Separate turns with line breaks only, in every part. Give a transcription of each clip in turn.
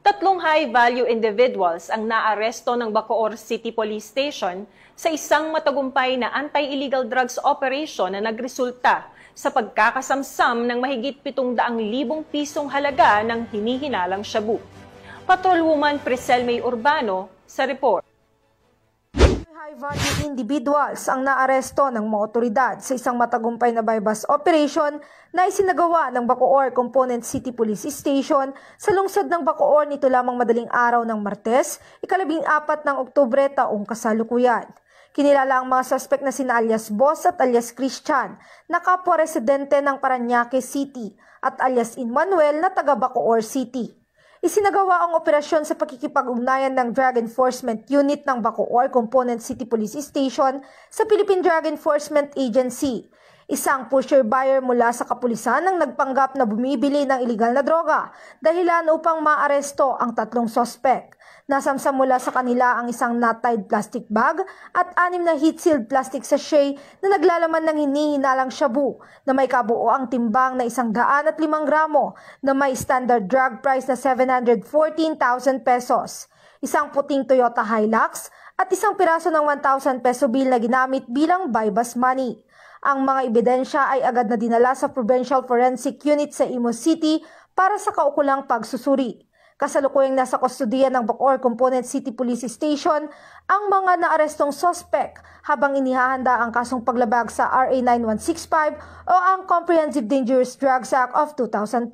Tatlong high-value individuals ang naaresto ng Bacoor City Police Station sa isang matagumpay na anti-illegal drugs operation na nagresulta sa pagkakasamsam ng mahigit 700,000 pisong halaga ng hinihinalang shabu. Patrolwoman Priscel May Urbano sa report.
High-value individuals ang naaresto ng mga otoridad sa isang matagumpay na bypass operation na isinagawa ng Bacoor Component City Police Station sa lungsod ng Bacoor nito lamang madaling araw ng Martes, 14 ng Oktubre taong kasalukuyan. Kinilala ang mga suspect na sina alias Boss at alias Christian na kapwa residente ng Parañaque City at alias Emmanuel na taga Bacoor City. Isinagawa ang operasyon sa pakikipag-ugnayan ng Drug Enforcement Unit ng Bacoor Component City Police Station sa Philippine Drug Enforcement Agency. Isang pusher-buyer mula sa kapulisan ang nagpanggap na bumibili ng iligal na droga dahilan upang maaresto ang tatlong sospek. Nasamsam mula sa kanila ang isang knot-tied plastic bag at 6 na heat-sealed plastic sachet na naglalaman ng hinihinalang shabu na may kabuoang timbang na 105 gramo na may standard drug price na 714,000 pesos. Isang puting Toyota Hilux at isang piraso ng 1,000 peso bill na ginamit bilang bypass money. Ang mga ebidensya ay agad na dinala sa Provincial Forensic Unit sa Imus City para sa kaukulang pagsusuri. Kasalukuyang nasa kustodiya ng Bacoor Component City Police Station ang mga naarestong sospek habang inihahanda ang kasong paglabag sa RA 9165 o ang Comprehensive Dangerous Drugs Act of 2002.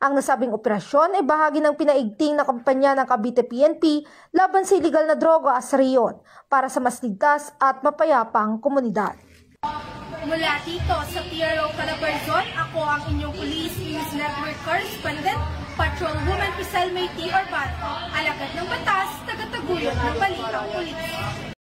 Ang nasabing operasyon ay bahagi ng pinaigting na kampanya ng Cavite PNP laban sa illegal na droga sa rehiyon para sa mas ligtas at mapayapang komunidad.
Mula dito sa PRO Calabarzon, ako ang inyong Police News Network Correspondent, Patrolwoman Priscel May Urbano, alagad ng batas, tagataguyod ng balitang pulis.